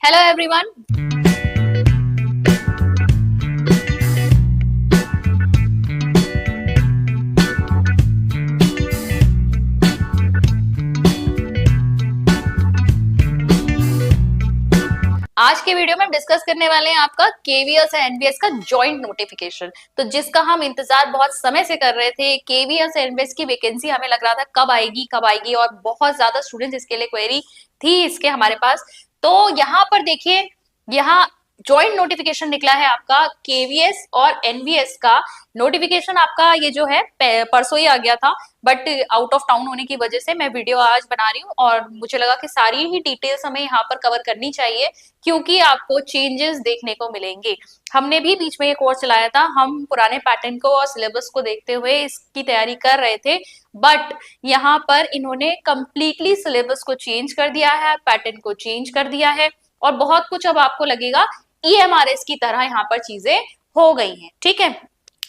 Hello everyone. आज के video में हम डिस्कस करने वाले हैं आपका केवीएस और एनवीएस का जॉइंट नोटिफिकेशन। तो जिसका हम इंतजार बहुत समय से कर रहे थे, केवीएस और एनवीएस की वैकेंसी हमें लग रहा था कब आएगी और बहुत ज्यादा स्टूडेंट्स इसके लिए क्वेरी थी इसके हमारे पास। तो यहाँ पर देखिए, यहाँ जॉइंट नोटिफिकेशन निकला है आपका केवीएस और एनवीएस का। नोटिफिकेशन आपका ये जो है परसों ही आ गया था, बट आउट ऑफ टाउन होने की वजह से मैं वीडियो आज बना रही हूँ और मुझे लगा कि सारी ही डिटेल्स हमें यहाँ पर कवर करनी चाहिए क्योंकि आपको चेंजेस देखने को मिलेंगे। हमने भी बीच में ये कोर्स चलाया था, हम पुराने पैटर्न को और सिलेबस को देखते हुए इसकी तैयारी कर रहे थे, बट यहाँ पर इन्होंने कंप्लीटली सिलेबस को चेंज कर दिया है, पैटर्न को चेंज कर दिया है और बहुत कुछ अब आपको लगेगा ईएमआरएस की तरह यहाँ पर चीजें हो गई हैं। ठीक है,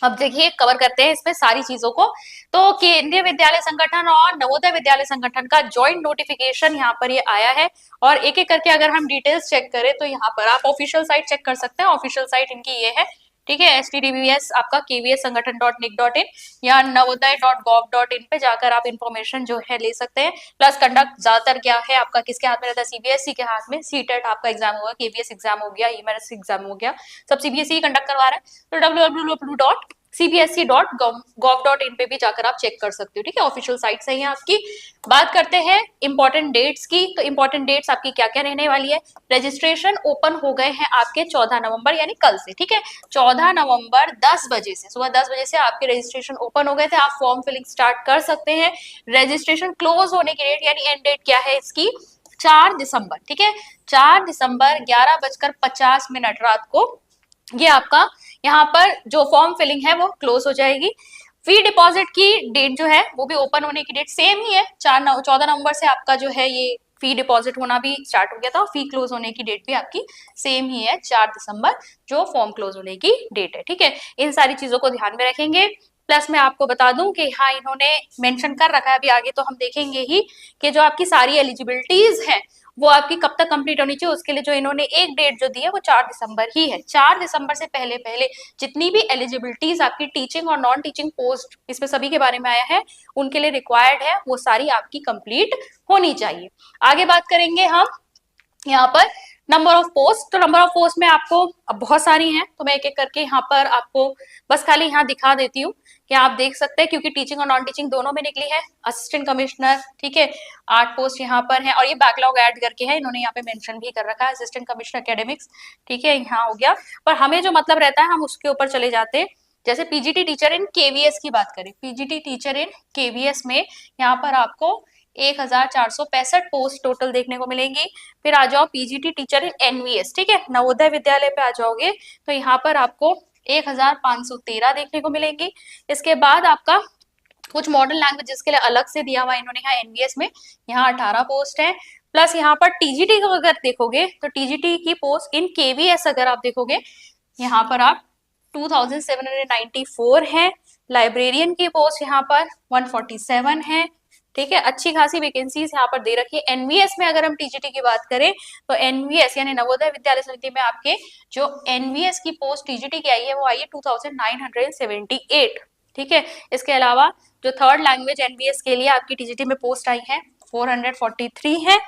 अब देखिए कवर करते हैं इसमें सारी चीजों को। तो केंद्रीय विद्यालय संगठन और नवोदय विद्यालय संगठन का जॉइंट नोटिफिकेशन यहाँ पर ये आया है और एक एक करके अगर हम डिटेल्स चेक करें तो यहाँ पर आप ऑफिशियल साइट चेक कर सकते हैं। ऑफिशियल साइट इनकी ये है, ठीक है, HTTPS आपका kvssangathan.nic.in या navodaya.gov.in पे जाकर आप इंफॉर्मेशन जो है ले सकते हैं। प्लस कंडक्ट ज्यादातर क्या है आपका, किसके हाथ में रहता है, सीबीएसई के हाथ में। सीटेट आपका एग्जाम होगा, केवीएस एग्जाम हो गया, ईएमआरएस एग्जाम हो गया, सब सीबीएसई कंडक्ट करवा रहा है। तो www.cbsc.gov.in पे भी जाकर आप चेक कर सकते हो। ठीक है, ऑफिशियल साइट सही है आपकी। बात करते हैं इंपॉर्टेंट डेट्स की। तो इंपॉर्टेंट डेट्स आपकी क्या क्या रहने वाली है। रजिस्ट्रेशन ओपन हो गए हैं आपके 14 नवंबर यानी कल से। ठीक है, 14 नवंबर 10 बजे से, सुबह 10 बजे से आपके रजिस्ट्रेशन ओपन हो गए थे। आप फॉर्म फिलिंग स्टार्ट कर सकते हैं। रजिस्ट्रेशन क्लोज होने की डेट यानी एंड डेट क्या है इसकी, 4 दिसंबर। ठीक है, 4 दिसंबर 11:50 रात को ये आपका यहाँ पर जो फॉर्म फिलिंग है वो क्लोज हो जाएगी। फी डिपॉजिट की डेट जो है वो भी ओपन होने की डेट सेम ही है, 14 नवंबर से आपका जो है ये फी डिपॉजिट होना भी स्टार्ट हो गया था। फी क्लोज होने की डेट भी आपकी सेम ही है, 4 दिसंबर जो फॉर्म क्लोज होने की डेट है। ठीक है, इन सारी चीजों को ध्यान में रखेंगे। प्लस मैं आपको बता दूं कि हाँ इन्होंने मेंशन कर रखा है, अभी आगे तो हम देखेंगे ही कि जो आपकी सारी एलिजिबिलिटीज हैं वो आपकी कब तक कंप्लीट होनी चाहिए। उसके लिए जो इन्होंने एक डेट जो दी है वो 4 दिसंबर ही है। 4 दिसंबर से पहले पहले जितनी भी एलिजिबिलिटीज आपकी टीचिंग और नॉन टीचिंग पोस्ट इसमें सभी के बारे में आया है, उनके लिए रिक्वायर्ड है, वो सारी आपकी कंप्लीट होनी चाहिए। आगे बात करेंगे हम यहाँ पर नंबर ऑफ पोस्ट। तो नंबर ऑफ पोस्ट में आपको अब बहुत सारी हैं, तो मैं एक एक करके यहाँ पर आपको बस खाली यहाँ दिखा देती हूँ कि आप देख सकते हैं, क्योंकि टीचिंग और नॉन टीचिंग दोनों में निकली है। असिस्टेंट कमिश्नर, ठीक है, 8 पोस्ट यहाँ पर है और ये बैकलॉग ऐड करके है, इन्होंने यहाँ पे मेंशन भी कर रखा है, असिस्टेंट कमिश्नर एकेडमिक्स। ठीक है, यहाँ हो गया, पर हमें जो मतलब रहता है हम उसके ऊपर चले जाते हैं। जैसे पीजीटी टीचर इन केवीएस की बात करें, पीजीटी टीचर इन केवीएस में यहाँ पर आपको 1465 पोस्ट टोटल देखने को मिलेंगी। फिर आ जाओ पीजीटी टीचर इन एनवीएस, ठीक है, नवोदय विद्यालय पे आ जाओगे तो यहाँ पर आपको 1513 देखने को मिलेंगी। इसके बाद आपका कुछ मॉडर्न लैंग्वेजेस के लिए अलग से दिया हुआ इन्होंने यहाँ एनवीएस में, यहाँ 18 पोस्ट है। प्लस यहाँ पर टीजीटी को अगर देखोगे तो टीजीटी की पोस्ट इन केवीएस अगर आप देखोगे यहाँ पर आप 2794 है। लाइब्रेरियन की पोस्ट यहाँ पर 147 है। ठीक है, अच्छी खासी वैकेंसीज यहाँ पर दे रखी है। एनवीएस में अगर हम टीजीटी की बात करें तो एनवीएस यानी नवोदय विद्यालय समिति में आपके जो एनवीएस की पोस्ट टीजीटी की आई है वो आई है 2978। ठीक है, इसके अलावा जो थर्ड लैंग्वेज एनवीएस के लिए आपकी टीजीटी में पोस्ट आई है 443 है।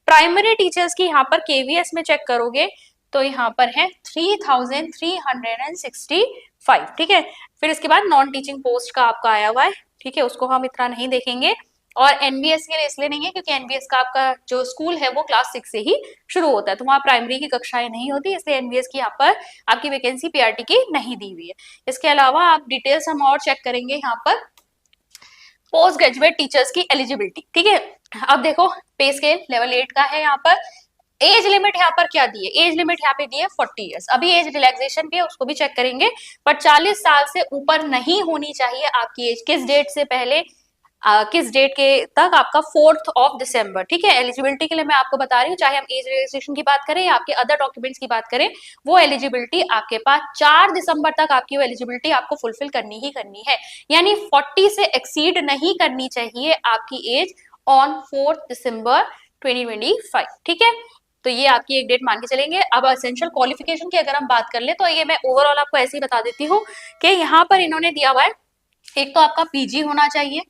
प्राइमरी टीचर्स की यहाँ पर केवीएस में चेक करोगे तो यहाँ पर है 3365। ठीक है, फिर इसके बाद नॉन टीचिंग पोस्ट का आपका आया हुआ है। ठीक है, उसको हम इतना नहीं देखेंगे और एनवीएस के लिए इसलिए नहीं है क्योंकि एनवीएस का आपका जो स्कूल है वो क्लास 6 से ही शुरू होता है, तो वहाँ प्राइमरी की कक्षाएं नहीं होती, इसलिए एनवीएस की यहाँ पर आपकी वैकेंसी पीआरटी की नहीं दी हुई है। इसके अलावा आप डिटेल्स हम और चेक करेंगे यहाँ पर पोस्ट ग्रेजुएट टीचर्स की एलिजिबिलिटी। ठीक है, अब देखो पे स्केल लेवल 8 का है। यहाँ पर एज लिमिट यहाँ पर क्या दी है, एज लिमिट यहाँ पे दी है 40 इयर्स। अभी एज रिलैक्सेशन भी है, उसको भी चेक करेंगे, पर 40 साल से ऊपर नहीं होनी चाहिए आपकी एज। किस डेट से पहले किस डेट के तक, आपका 4 दिसंबर। ठीक है, एलिजिबिलिटी के लिए मैं आपको बता रही हूँ, चाहे हम एज रिलैक्सेशन की बात करें या आपके अदर डॉक्यूमेंट्स की बात करें, वो एलिजिबिलिटी आपके पास 4 दिसंबर तक आपकी वो एलिजिबिलिटी आपको फुलफिल करनी ही करनी है, यानी 40 से एक्सीड नहीं करनी चाहिए आपकी एज ऑन 4 दिसंबर 2025। ठीक है, तो ये आपकी एक डेट मान के चलेंगे। अब एसेंशियल क्वालिफिकेशन की अगर हम बात कर ले तो ये मैं ओवरऑल आपको ऐसे ही बता देती हूँ कि यहाँ पर इन्होंने दिया हुआ है, एक तो आपका पीजी होना चाहिए,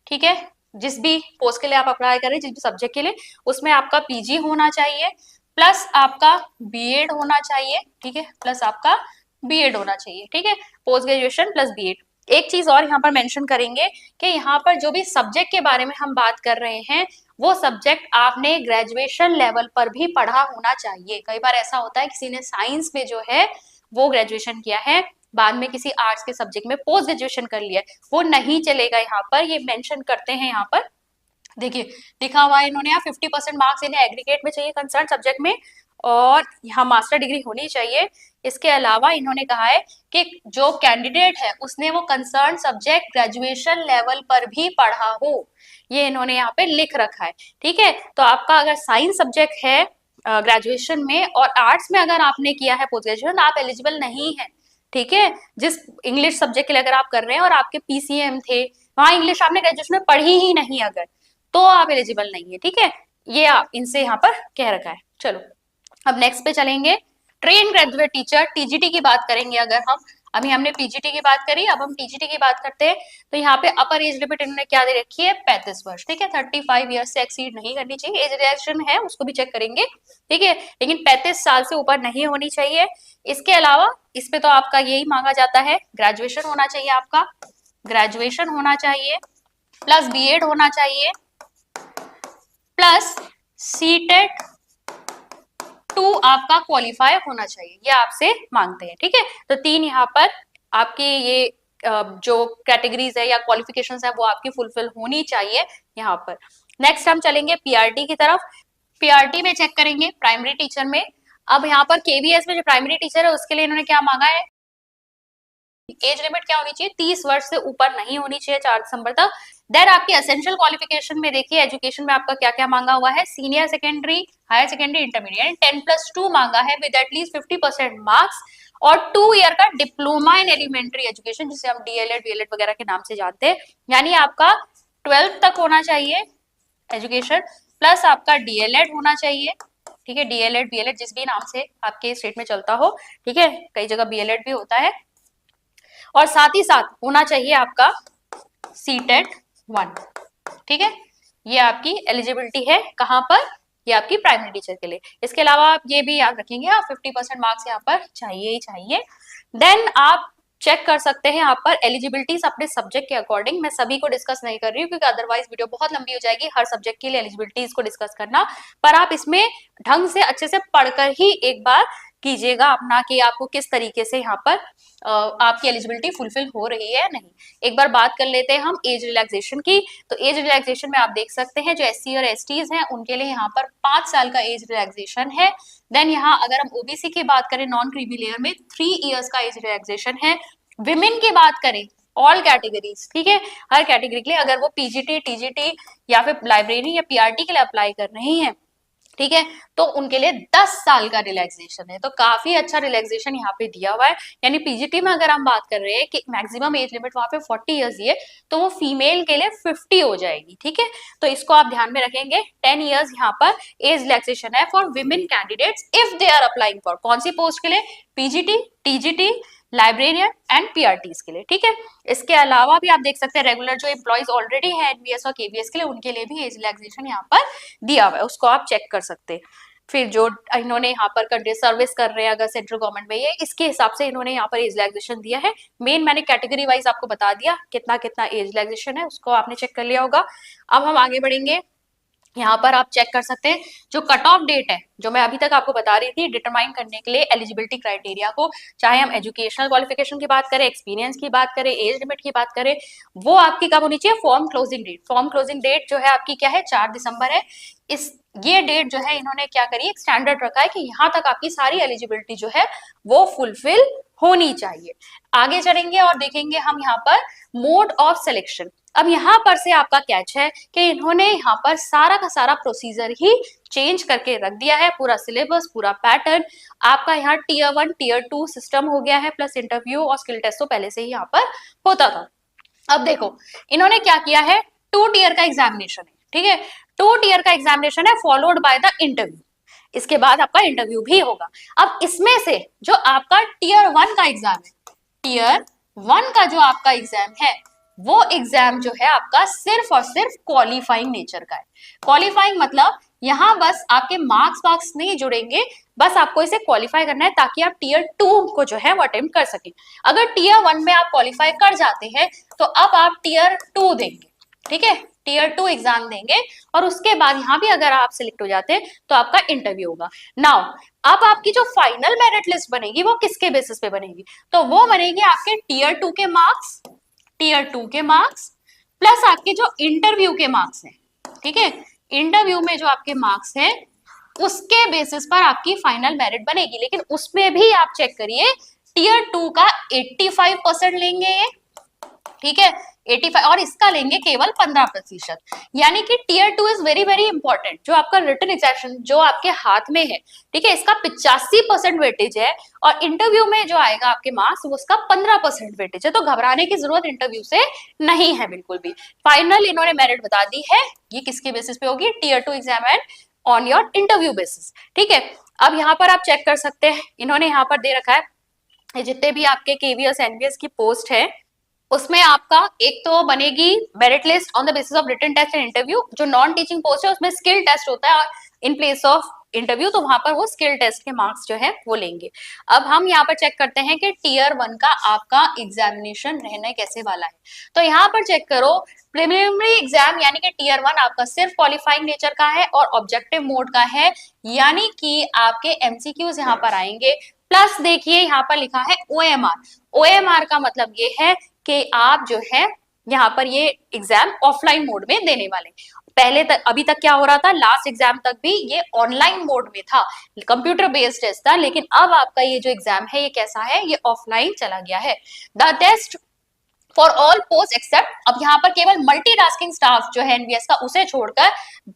ठीक है, जिस भी पोस्ट के लिए आप अप्लाई करें, जिस भी सब्जेक्ट के लिए, उसमें आपका पीजी होना चाहिए, प्लस आपका बीएड होना चाहिए, ठीक है, प्लस आपका बीएड होना चाहिए, ठीक है, पोस्ट ग्रेजुएशन प्लस बीएड। एक चीज और यहाँ पर मेंशन करेंगे कि यहाँ पर जो भी सब्जेक्ट के बारे में हम बात कर रहे हैं वो सब्जेक्ट आपने ग्रेजुएशन लेवल पर भी पढ़ा होना चाहिए। कई बार ऐसा होता है किसी ने साइंस में जो है वो ग्रेजुएशन किया है, बाद में किसी आर्ट्स के सब्जेक्ट में पोस्ट ग्रेजुएशन कर लिया है, वो नहीं चलेगा। यहाँ पर ये मेंशन करते हैं, यहाँ पर देखिए लिखा हुआ है इन्होंने यहाँ 50% मार्क्स इन्हें एग्रीगेट में चाहिए कंसर्न सब्जेक्ट में, और यहाँ मास्टर डिग्री होनी चाहिए। इसके अलावा इन्होंने कहा है कि जो कैंडिडेट है उसने वो कंसर्न सब्जेक्ट ग्रेजुएशन लेवल पर भी पढ़ा हो, ये इन्होंने यहाँ पे लिख रखा है, ठीक है। तो आपका अगर साइंस सब्जेक्ट है ग्रेजुएशन में और आर्ट्स में अगर आपने किया है पोस्ट ग्रेजुएशन, आप एलिजिबल नहीं है, ठीक है। जिस इंग्लिश सब्जेक्ट के लिए अगर आप कर रहे हैं और आपके पीसीएम थे, वहां इंग्लिश आपने ग्रेजुएशन में पढ़ी ही नहीं अगर, तो आप एलिजिबल नहीं है, ठीक है। ये आप इनसे यहाँ पर कह रखा है। चलो अब नेक्स्ट पे चलेंगे, ट्रेन ग्रेजुएट टीचर टीजीटी की बात करेंगे। अगर हम अभी हमने पीजीटी की बात करी, अब हम टीजीटी की बात करते हैं, तो यहाँ पे अपर एज लिमिट इन्होंने क्या दे रखी है, 35 वर्ष, ठीक है। 35 ईयर्स से एक्सीड नहीं करनी चाहिए। एज रिलैक्सेशन है उसको भी चेक करेंगे, ठीक है, लेकिन 35 साल से ऊपर नहीं होनी चाहिए। इसके अलावा इस पे तो आपका यही मांगा जाता है, ग्रेजुएशन होना चाहिए, आपका ग्रेजुएशन होना चाहिए, प्लस बीएड होना चाहिए, प्लस सीटेट 2 आपका क्वालिफाई होना चाहिए, ये आपसे मांगते हैं, ठीक है। तो 3 यहाँ पर आपके ये जो कैटेगरीज है या क्वालिफिकेशंस है वो आपकी फुलफिल होनी चाहिए यहाँ पर। नेक्स्ट हम चलेंगे पीआरटी की तरफ। पीआरटी में चेक करेंगे प्राइमरी टीचर में। अब यहाँ पर केवीएस में जो प्राइमरी टीचर है उसके लिए इन्होंने क्या मांगा है, एज लिमिट क्या होनी चाहिए, 30 वर्ष से ऊपर नहीं होनी चाहिए 4 दिसंबर तक। देन आपकी एसेंशियल क्वालिफिकेशन में देखिए एजुकेशन में आपका क्या क्या मांगा हुआ है, senior secondary, higher secondary, intermediate, 10+2 मांगा है विद एटलीस्ट 50% मार्क्स, और 2 ईयर का डिप्लोमा इन एलिमेंट्री एजुकेशन, जिसे हम डीएलएड वीएलएड वगैरह के नाम से जानते हैं। यानी आपका 12th तक होना चाहिए एजुकेशन, प्लस आपका डीएलएड होना चाहिए, ठीक है, डीएलएड बीएलएड जिस भी नाम से आपके स्टेट में चलता हो, ठीक है, कई जगह बीएलएड भी होता है, और साथ ही साथ होना चाहिए आपका सीटेट 1, ठीक है। ये आपकी एलिजिबिलिटी है कहां पर, ये आपकी प्राइमरी टीचर के लिए। इसके अलावा आप ये भी याद रखेंगे, आप 50% मार्क्स यहाँ पर चाहिए ही चाहिए। देन आप चेक कर सकते हैं यहाँ पर एलिजिबिलिटीज अपने सब्जेक्ट के अकॉर्डिंग। मैं सभी को डिस्कस नहीं कर रही हूँ क्योंकि अदरवाइज वीडियो बहुत लंबी हो जाएगी हर सब्जेक्ट के लिए एलिजिबिलिटीज को डिस्कस करना, पर आप इसमें ढंग से अच्छे से पढ़कर ही एक बार कीजिएगा अपना कि आपको किस तरीके से यहाँ पर आपकी एलिजिबिलिटी फुलफिल हो रही है या नहीं। एक बार बात कर लेते हैं हम एज रिलैक्सेशन की। तो एज रिलैक्सेशन में आप देख सकते हैं जो एससी और एसटीज हैं उनके लिए यहाँ पर 5 साल का एज रिलैक्सेशन है। देन यहाँ अगर हम ओबीसी की बात करें नॉन क्रीमी लेयर में 3 इयर्स का एज रिलैक्सेशन है। विमेन की बात करें ऑल कैटेगरीज, ठीक है, हर कैटेगरी के लिए, अगर वो पीजीटी, टीजीटी या फिर लाइब्रेरी या पीआरटी के लिए अप्लाई कर रही हैं, ठीक है, तो उनके लिए 10 साल का रिलैक्सेशन है। तो काफी अच्छा रिलैक्सेशन यहाँ पे दिया हुआ है। यानी पीजीटी में अगर हम बात कर रहे हैं कि मैक्सिमम एज लिमिट वहां पे 40 इयर्स ही है, तो वो फीमेल के लिए 50 हो जाएगी, ठीक है। तो इसको आप ध्यान में रखेंगे। 10 इयर्स यहाँ पर एज रिलैक्सेशन है for women candidates if they are applying for कौन सी पोस्ट के लिए, PGT, TGT, librarian and PRTs के लिए, ठीक है। इसके अलावा भी आप देख सकते हैं रेगुलर जो एम्प्लॉइज ऑलरेडी है एनवीएस और केवीएस के लिए, उनके लिए भी एज रिलैक्सेशन यहाँ पर दिया हुआ है, उसको आप चेक कर सकते हैं। फिर जो इन्होंने यहाँ पर कंट्री सर्विस कर रहे हैं अगर सेंट्रल गवर्नमेंट में, ये इसके हिसाब से इन्होंने यहाँ पर एज रिलैक्सेशन दिया है। मेन मैंने कैटेगरी वाइज आपको बता दिया कितना कितना एज रिलैक्सेशन है, उसको आपने चेक कर लिया होगा। अब हम आगे बढ़ेंगे, यहाँ पर आप चेक कर सकते हैं जो कट ऑफ डेट है, जो मैं अभी तक आपको बता रही थी डिटरमाइन करने के लिए एलिजिबिलिटी क्राइटेरिया को, चाहे हम एजुकेशनल क्वालिफिकेशन की बात करें, एक्सपीरियंस की बात करें, एज लिमिट की बात करें, वो आपकी कब होनी चाहिए, form closing date. Form closing date जो है आपकी क्या है, 4 दिसंबर है। ये डेट जो है इन्होंने क्या करी, एक स्टैंडर्ड रखा है कि यहाँ तक आपकी सारी एलिजिबिलिटी जो है वो फुलफिल होनी चाहिए। आगे चलेंगे और देखेंगे हम यहाँ पर मोड ऑफ सिलेक्शन। अब यहाँ पर से आपका कैच है कि इन्होंने यहाँ पर सारा का सारा प्रोसीजर ही चेंज करके रख दिया है, पूरा सिलेबस, पूरा पैटर्न आपका यहाँ टीयर 1 टीयर 2 सिस्टम हो गया है, प्लस इंटरव्यू और स्किल टेस्ट तो पहले से ही यहाँ पर होता था। अब देखो इन्होंने क्या किया है, 2 टीयर का एग्जामिनेशन है, ठीक है, 2 टीयर का एग्जामिनेशन है फॉलोड बाय द इंटरव्यू। इसके बाद आपका इंटरव्यू भी होगा। अब इसमें से जो आपका टीयर 1 का एग्जाम है, टीयर 1 का जो आपका एग्जाम है, वो एग्जाम जो है आपका सिर्फ और सिर्फ क्वालिफाइंग नेचर का है। क्वालिफाइंग मतलब यहाँ बस आपके मार्क्स नहीं जुड़ेंगे, बस आपको इसे क्वालिफाई करना है ताकि आप टीयर 2 को जो है वो अटेम्प्ट कर सकें। अगर टीयर 1 में आप क्वालिफाई कर जाते हैं तो अब आप टीयर 2 देंगे, ठीक है, टीयर 2 एग्जाम देंगे और उसके बाद यहाँ भी अगर आप सिलेक्ट हो जाते हैं तो आपका इंटरव्यू होगा। नाउ अब आपकी जो फाइनल मेरिट लिस्ट बनेगी वो किसके बेसिस पे बनेगी, तो वो बनेगी आपके टीयर 2 के मार्क्स, टीयर 2 के मार्क्स प्लस आपके जो इंटरव्यू के मार्क्स हैं, ठीक है, इंटरव्यू में जो आपके मार्क्स हैं उसके बेसिस पर आपकी फाइनल मेरिट बनेगी। लेकिन उसमें भी आप चेक करिए टीयर 2 का 85% लेंगे ये, ठीक है, 85 और इसका लेंगे केवल 15%। यानी कि tier 2 is very very important. जो आपका रिटन एग्जामिनेशन जो आपके हाथ में है, ठीक है, इसका 85% वेटेज है और इंटरव्यू में जो आएगा आपके मार्क्स वो उसका 15% वेटेज है। तो घबराने की जरूरत इंटरव्यू से नहीं है बिल्कुल भी। फाइनल इन्होंने मेरिट बता दी है, ये किसके बेसिस पे होगी, tier 2 exam and on your interview basis, ठीक है। अब यहाँ पर आप चेक कर सकते हैं, इन्होंने यहाँ पर दे रखा है जितने भी आपके केवीएस एनवीएस की पोस्ट है उसमें आपका एक तो बनेगी merit list on the basis of written test and interview. जो नॉन टीचिंग पोस्ट है उसमें स्किल टेस्ट होता है इन प्लेस ऑफ इंटरव्यू, तो वहां पर वो स्किल टेस्ट के मार्क्स जो है वो लेंगे। अब हम यहाँ पर चेक करते हैं कि टीयर 1 का आपका एग्जामिनेशन रहने कैसे वाला है। तो यहाँ पर चेक करो, प्रिलिमिनरी एग्जाम यानी कि टीयर 1 आपका सिर्फ क्वालिफाइंग नेचर का है और ऑब्जेक्टिव मोड का है, यानी कि आपके एमसीक्यूज यहाँ पर आएंगे। प्लस देखिए यहाँ पर लिखा है ओएमआर। ओएमआर का मतलब ये है कि आप जो है यहाँ पर ये एग्जाम ऑफलाइन मोड में देने वाले। पहले तक अभी तक क्या हो रहा था, लास्ट एग्जाम तक भी ये ऑनलाइन मोड में था, कंप्यूटर बेस्ड टेस्ट था, लेकिन अब आपका ये जो एग्जाम है ये कैसा है, ये ऑफलाइन चला गया है। The test for all post except, अब यहाँ पर केवल मल्टीटास्किंग स्टाफ जो है एनवीएस का उसे छोड़कर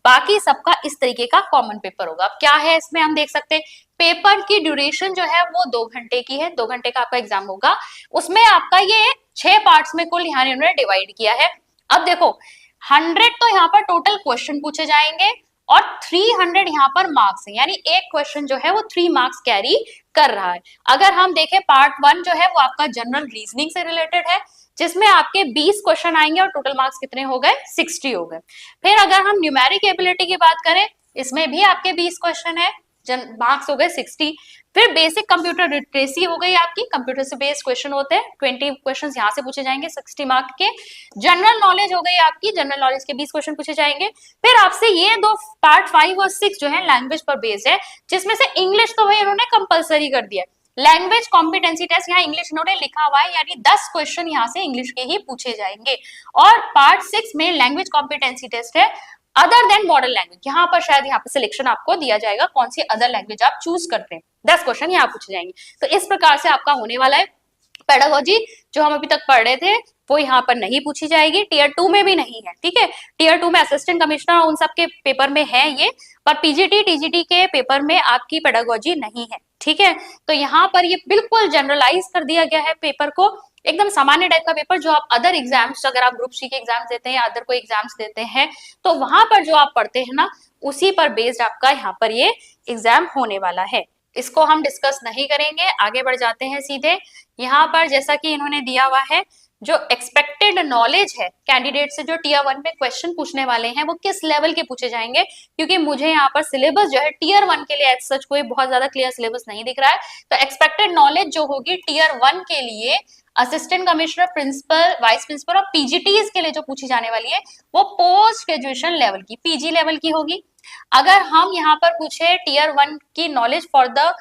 बाकी सबका इस तरीके का कॉमन पेपर होगा। अब क्या है इसमें हम देख सकते हैं, पेपर की ड्यूरेशन जो है वो 2 घंटे की है, 2 घंटे का आपका एग्जाम होगा। उसमें आपका ये 6 पार्ट्स में कुल यहाँ इन्होंने डिवाइड किया है। अब देखो 100 तो यहाँ पर टोटल क्वेश्चन पूछे जाएंगे और 300 यहाँ पर मार्क्स है, यानी एक क्वेश्चन जो है वो 3 मार्क्स कैरी कर रहा है। अगर हम देखें पार्ट 1 जो है वो आपका जनरल रीजनिंग से रिलेटेड है, जिसमें आपके 20 क्वेश्चन आएंगे और टोटल मार्क्स कितने हो गए, 60 हो गए। फिर अगर हम न्यूमेरिक एबिलिटी की बात करें, इसमें भी आपके 20 क्वेश्चन है, मार्क्स हो गए 60। फिर बेसिक कंप्यूटर लिटरेसी हो गई आपकी, कंप्यूटर से बेस्ड क्वेश्चन होते हैं, 20 क्वेश्चन यहाँ से पूछे जाएंगे 60 मार्क के। जनरल नॉलेज हो गई आपकी, जनरल नॉलेज के 20 क्वेश्चन पूछे जाएंगे। फिर आपसे ये दो पार्ट 5 और 6 जो है लैंग्वेज पर बेस्ड है, जिसमें से इंग्लिश तो भाई इन्होंने कंपलसरी कर दिया है। लैंग्वेज कॉम्पिटेंसी टेस्ट यहाँ इंग्लिश इन्होंने लिखा हुआ है, यानी 10 क्वेश्चन यहाँ से इंग्लिश के ही पूछे जाएंगे। और पार्ट 6 में लैंग्वेज कॉम्पिटेंसी टेस्ट है अदर देन मॉडर्न लैंग्वेज, यहाँ पर शायद यहाँ पर सिलेक्शन आपको दिया जाएगा कौन सी अदर लैंग्वेज आप चूज करते हैं, 10 क्वेश्चन यहाँ पूछे जाएंगे। तो इस प्रकार से आपका होने वाला है। पेडागोजी जो हम अभी तक पढ़ रहे थे वो यहाँ पर नहीं पूछी जाएगी, टीयर 2 में भी नहीं है, ठीक है। टीयर 2 में असिस्टेंट कमिश्नर उन सब के पेपर में है ये, पर पीजीटी टीजीटी के पेपर में आपकी पेडागोजी नहीं है, ठीक है। तो यहाँ पर ये बिल्कुल जनरलाइज कर दिया गया है पेपर को, एकदम सामान्य टाइप का पेपर जो आप अदर एग्जाम्स, अगर आप ग्रुप सी के एग्जाम्स देते हैं या अदर कोई एग्जाम्स देते हैं तो वहां पर जो आप पढ़ते हैं ना उसी पर बेस्ड आपका यहाँ पर ये एग्जाम होने वाला है। इसको हम डिस्कस नहीं करेंगे, आगे बढ़ जाते हैं सीधे। यहाँ पर जैसा कि इन्होंने दिया हुआ है जो एक्सपेक्टेड नॉलेज है कैंडिडेट से, जो टीयर 1 में क्वेश्चन पूछने वाले हैं वो किस लेवल के पूछे जाएंगे, क्योंकि मुझे यहाँ पर सिलेबस जो है टीयर 1 के लिए एज सच कोई बहुत ज्यादा क्लियर सिलेबस नहीं दिख रहा है। तो एक्सपेक्टेड नॉलेज जो होगी टीयर 1 के लिए assistant commissioner, principal, vice principal और पीजीटीज के लिए जो पूछी जाने वाली है वो पोस्ट ग्रेजुएशन लेवल की, पीजी लेवल की होगी। अगर हम यहाँ पर पूछे टीयर 1 की नॉलेज फॉर द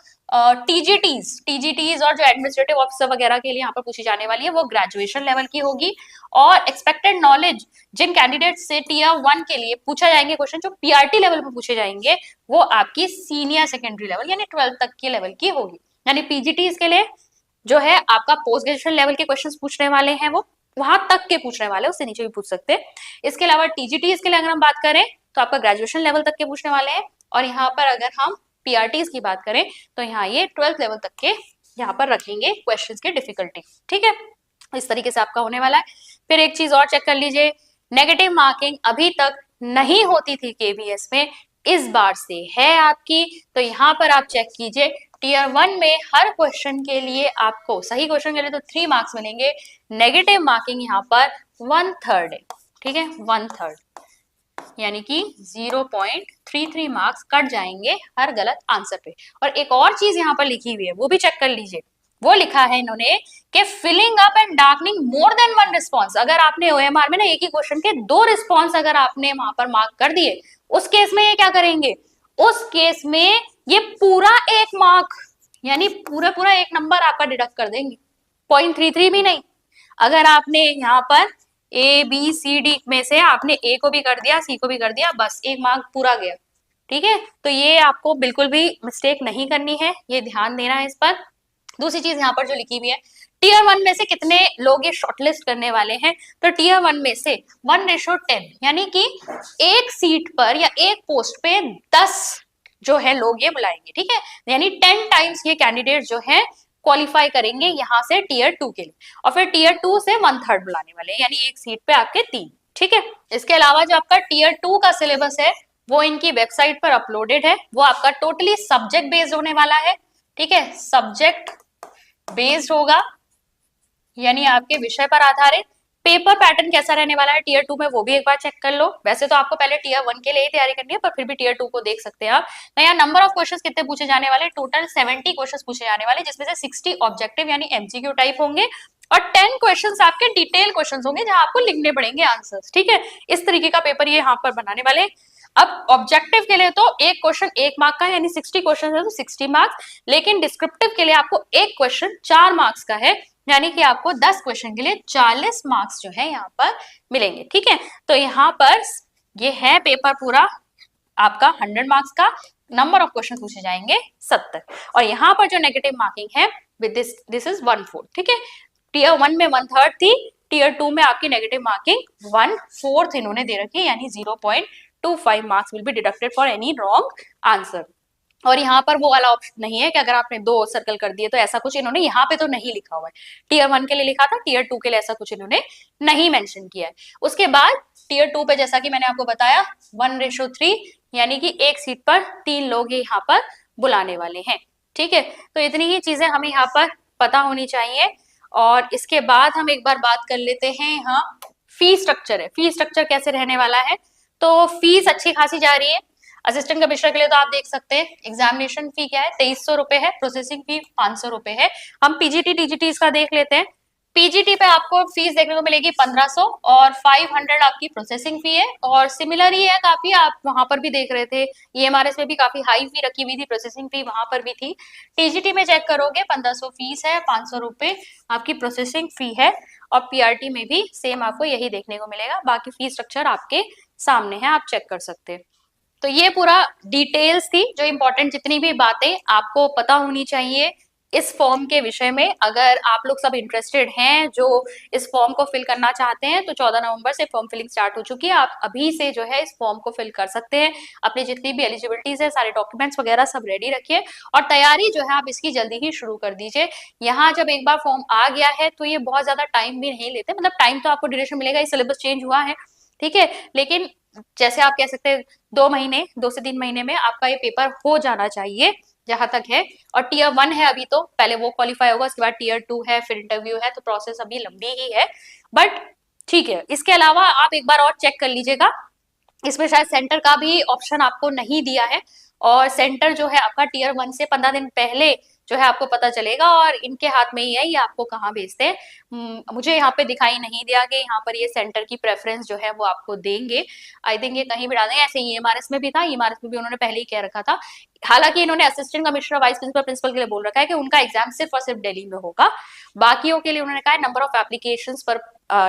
टीजीटीज और जो एडमिनिस्ट्रेटिव ऑफिसर वगैरह के लिए यहाँ पर पूछी जाने वाली है वो ग्रेजुएशन लेवल की होगी। और एक्सपेक्टेड नॉलेज जिन कैंडिडेट से टीयर 1 के लिए पूछा जाएंगे क्वेश्चन, जो पीआरटी लेवल पर पूछे जाएंगे वो आपकी सीनियर सेकेंडरी लेवल यानी 12th तक के लेवल की होगी। यानी पीजीटीज के लिए जो है आपका पोस्ट ग्रेजुएशन लेवल के क्वेश्चंस पूछने वाले हैं वो वहां तक के पूछने वाले, उससे नीचे भी पूछ सकते हैं। इसके अलावा टीजीटीज के लिए अगर हम बात करें तो आपका ग्रेजुएशन लेवल तक के पूछने वाले हैं। और यहाँ पर अगर हम पीआरटीज की बात करें तो यहाँ ये 12th लेवल तक के यहाँ पर रखेंगे क्वेश्चंस की डिफिकल्टी, ठीक है। इस तरीके से आपका होने वाला है। फिर एक चीज और चेक कर लीजिए, नेगेटिव मार्किंग अभी तक नहीं होती थी केवीएस में, इस बार से है आपकी। तो यहाँ पर आप चेक कीजिए, टीयर 1 में हर क्वेश्चन के लिए आपको, सही क्वेश्चन के लिए तो 3 मार्क्स मिलेंगे, नेगेटिव मार्किंग यहाँ पर 1/3 है, ठीक है, 1/3, यानी कि 0.33 मार्क्स कट जाएंगे हर गलत आंसर पे। और एक और चीज यहाँ पर लिखी हुई है, वो भी चेक कर लीजिए। वो लिखा है इन्होंने कि filling up and darkening more than one response. अगर आपने ओएमआर में ना एक ही क्वेश्चन के 2 रिस्पॉन्स अगर आपने वहां पर मार्क कर दिए, उस केस में ये क्या करेंगे, उस केस में ये पूरा 1 मार्क, यानी पूरा पूरा 1 नंबर आपका डिडक्ट कर देंगे, 0.33 भी नहीं। अगर आपने यहाँ पर ए बी सी डी में से आपने ए को भी कर दिया, सी को भी कर दिया, बस 1 मार्क पूरा गया, ठीक है। तो ये आपको बिल्कुल भी मिस्टेक नहीं करनी है, ये ध्यान देना है इस पर। दूसरी चीज यहाँ पर जो लिखी हुई है, टीयर 1 में से कितने लोग ये शॉर्टलिस्ट करने वाले हैं, तो टीयर 1 में से 1:10, यानी कि एक सीट पर या एक पोस्ट पे 10 जो है लोग ये बुलाएंगे, ठीक है, यानी 10 टाइम्स ये कैंडिडेट जो है क्वालिफाई करेंगे यहाँ से टीयर 2 के लिए, और फिर टीयर 2 से 1/3 बुलाने वाले, यानी एक सीट पे आपके 3, ठीक है। इसके अलावा जो आपका टीयर 2 का सिलेबस है वो इनकी वेबसाइट पर अपलोडेड है, वो आपका टोटली सब्जेक्ट बेस्ड होने वाला है, ठीक है, सब्जेक्ट बेस्ड होगा, यानी आपके विषय पर आधारित। पेपर पैटर्न कैसा रहने वाला है टीयर 2 में, वो भी एक बार चेक कर लो। वैसे तो आपको पहले टीयर 1 के लिए ही तैयारी करनी है, पर फिर भी टीयर 2 को देख सकते हैं आप। तो यहाँ नंबर ऑफ क्वेश्चंस कितने पूछे जाने वाले, टोटल 70 क्वेश्चंस पूछे जाने वाले, जिसमें से 60 ऑब्जेक्टिव यानी एमसीक्यू टाइप होंगे, और 10 क्वेश्चंस आपके डिटेल क्वेश्चंस होंगे जहां आपको लिखने पड़ेंगे आंसर्स, ठीक है। इस तरीके का पेपर ये यहाँ पर बनाने वाले। अब ऑब्जेक्टिव के लिए तो एक क्वेश्चन 1 मार्क का है, यानी 60 क्वेश्चन है तो 60 मार्क्स, लेकिन डिस्क्रिप्टिव के लिए आपको एक क्वेश्चन 4 मार्क्स का है, यानी कि आपको 10 क्वेश्चन के लिए 40 मार्क्स जो है यहाँ पर मिलेंगे, ठीक है। तो यहाँ पर ये है पेपर पूरा आपका 100 मार्क्स का, नंबर ऑफ क्वेश्चन पूछे जाएंगे 70, और यहाँ पर जो नेगेटिव मार्किंग है विद दिस इज 1/4, ठीक है। टीयर 1 में 1/3 थी, टीयर 2 में आपकी नेगेटिव मार्किंग 1/4 इन्होंने दे रखी है, यानी 0.25 marks will be deducted for any wrong answer. और यहाँ पर वो वाला ऑप्शन नहीं है कि अगर आपने 2 सर्कल कर दिए, तो ऐसा कुछ इन्होंने यहाँ पे तो नहीं लिखा हुआ है। टीयर 1 के लिए लिखा था, टीयर 2 के लिए ऐसा कुछ इन्होंने नहीं मेंशन किया है। उसके बाद टीयर 2 पे जैसा कि मैंने आपको बताया 1:3, यानी कि एक सीट पर 3 लोग यहाँ पर बुलाने वाले हैं, ठीक है। तो इतनी ही चीजें हमें यहाँ पर पता होनी चाहिए। और इसके बाद हम एक बार बात कर लेते हैं, यहाँ फी स्ट्रक्चर है, फी स्ट्रक्चर कैसे रहने वाला है। तो फीस अच्छी खासी जा रही है। असिस्टेंट कमिश्नर के लिए तो आप देख सकते हैं एग्जामिनेशन फी क्या है, 2300 रुपए है, प्रोसेसिंग फी 500 रुपए है। हम पीजीटी टीजीटी इसका देख लेते हैं। पीजीटी पे आपको फीस देखने को मिलेगी 1500 और 500 आपकी प्रोसेसिंग फी है, और सिमिलर ही है काफी, आप वहां पर भी देख रहे थे ईएमआरएस में भी काफी हाई फी रखी हुई थी, प्रोसेसिंग फी वहां पर भी थी। टीजीटी में चेक करोगे 1500 फीस है, 500 रुपए आपकी प्रोसेसिंग फी है, और पीआरटी में भी सेम आपको यही देखने को मिलेगा। बाकी फी स्ट्रक्चर आपके सामने है, आप चेक कर सकते हैं। तो ये पूरा डिटेल्स थी, जो इंपॉर्टेंट जितनी भी बातें आपको पता होनी चाहिए इस फॉर्म के विषय में। अगर आप लोग सब इंटरेस्टेड हैं जो इस फॉर्म को फिल करना चाहते हैं, तो 14 नवंबर से फॉर्म फिलिंग स्टार्ट हो चुकी है। आप अभी से जो है इस फॉर्म को फिल कर सकते हैं। अपनी जितनी भी एलिजिबिलिटीज है, सारे डॉक्यूमेंट्स वगैरह सब रेडी रखिए, और तैयारी जो है आप इसकी जल्दी ही शुरू कर दीजिए। यहाँ जब एक बार फॉर्म आ गया है तो ये बहुत ज्यादा टाइम भी नहीं लेते, मतलब टाइम तो आपको ड्यूरेशन मिलेगा, ये सिलेबस चेंज हुआ है, ठीक है, लेकिन जैसे आप कह सकते हैं 2 से 3 महीने में आपका ये पेपर हो जाना चाहिए जहां तक है। और टीयर 1 है अभी, तो पहले वो क्वालिफाई होगा, उसके बाद टीयर 2 है, फिर इंटरव्यू है, तो प्रोसेस अभी लंबी ही है, बट ठीक है। इसके अलावा आप एक बार और चेक कर लीजिएगा, इसमें शायद सेंटर का भी ऑप्शन आपको नहीं दिया है, और सेंटर जो है आपका टीयर 1 से 15 दिन पहले जो है आपको पता चलेगा, और इनके हाथ में ही है ये आपको कहाँ भेजते हैं। मुझे यहाँ पे दिखाई नहीं दिया कि यहाँ पर ये सेंटर की प्रेफरेंस जो है वो आपको देंगे। आई थिंक ये कहीं भी डालेंगे, ऐसे ईएमआरएस में भी था, ईएमआरएस में भी उन्होंने पहले ही कह रखा था। हालांकि इन्होंने assistant commissioner, vice principal, principal के लिए बोल रखा है कि उनका एग्जाम सिर्फ और सिर्फ दिल्ली में होगा। बाकियों के लिए उन्होंने कहा नंबर ऑफ एप्लीकेशन पर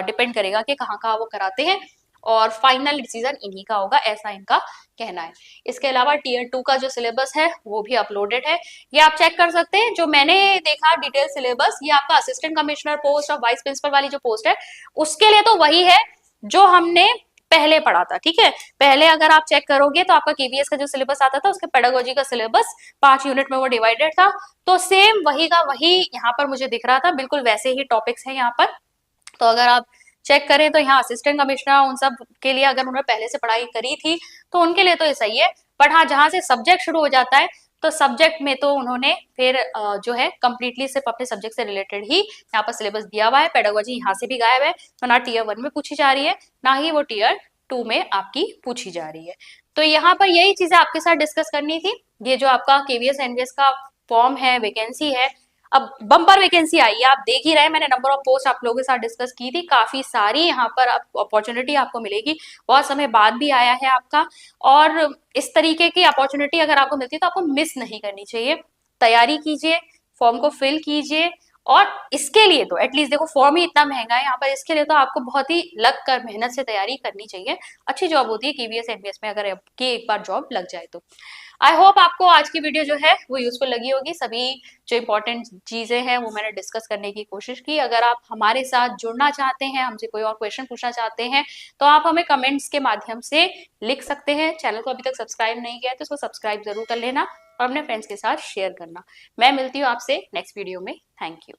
डिपेंड करेगा कि कहाँ कहाँ वो कराते हैं, और फाइनल डिसीजन इन्हीं का होगा, ऐसा इनका कहना है। इसके अलावा टीयर 2 का जो सिलेबस है वो भी अपलोडेड है, ये आप चेक कर सकते हैं। जो मैंने देखा डिटेल सिलेबस, ये आपका असिस्टेंट कमिश्नर पोस्ट और वाइस प्रिंसिपल वाली जो पोस्ट है उसके लिए तो वही है जो हमने पहले पढ़ा था, ठीक है। पहले अगर आप चेक करोगे तो आपका केवीएस का जो सिलेबस आता था, उसके पेडागोजी का सिलेबस 5 यूनिट में वो डिवाइडेड था, तो सेम वही का वही यहाँ पर मुझे दिख रहा था, बिल्कुल वैसे ही टॉपिक्स है यहाँ पर। तो अगर आप चेक करें तो यहाँ असिस्टेंट कमिश्नर उन सब के लिए अगर उन्होंने पहले से पढ़ाई करी थी तो उनके लिए तो ये सही है, बट हाँ, जहां से सब्जेक्ट शुरू हो जाता है तो सब्जेक्ट में तो उन्होंने फिर जो है कंप्लीटली सिर्फ अपने सब्जेक्ट से रिलेटेड ही यहाँ पर सिलेबस दिया हुआ है। पेडागोजी यहाँ से भी गायब है, तो ना टीयर 1 में पूछी जा रही है, ना ही वो टीयर 2 में आपकी पूछी जा रही है। तो यहाँ पर यही चीजें आपके साथ डिस्कस करनी थी। ये जो आपका केवीएस एनवीएस का फॉर्म है, वैकेंसी है, अब बम्पर वैकेंसी आई है, आप देख ही रहे, मैंने नंबर ऑफ पोस्ट आप लोगों के साथ डिस्कस की थी, काफी सारी यहाँ पर अपॉर्चुनिटी आपको मिलेगी, बहुत समय बाद भी आया है आपका। और इस तरीके की अपॉर्चुनिटी अगर आपको मिलती है तो आपको मिस नहीं करनी चाहिए। तैयारी कीजिए, फॉर्म को फिल कीजिए, और इसके लिए तो एटलीस्ट देखो फॉर्म ही इतना महंगा है यहाँ पर, इसके लिए तो आपको बहुत ही लग कर मेहनत से तैयारी करनी चाहिए। अच्छी जॉब होती है केवीएस एनवीएस में अगर आपकी एक बार जॉब लग जाए तो। आई होप आपको आज की वीडियो जो है वो यूजफुल लगी होगी। सभी जो इंपॉर्टेंट चीजें हैं वो मैंने डिस्कस करने की कोशिश की। अगर आप हमारे साथ जुड़ना चाहते हैं, हमसे कोई और क्वेश्चन पूछना चाहते हैं, तो आप हमें कमेंट्स के माध्यम से लिख सकते हैं। चैनल को अभी तक सब्सक्राइब नहीं किया है तो उसको सब्सक्राइब जरूर कर लेना और अपने फ्रेंड्स के साथ शेयर करना। मैं मिलती हूँ आपसे नेक्स्ट वीडियो में। Thank you.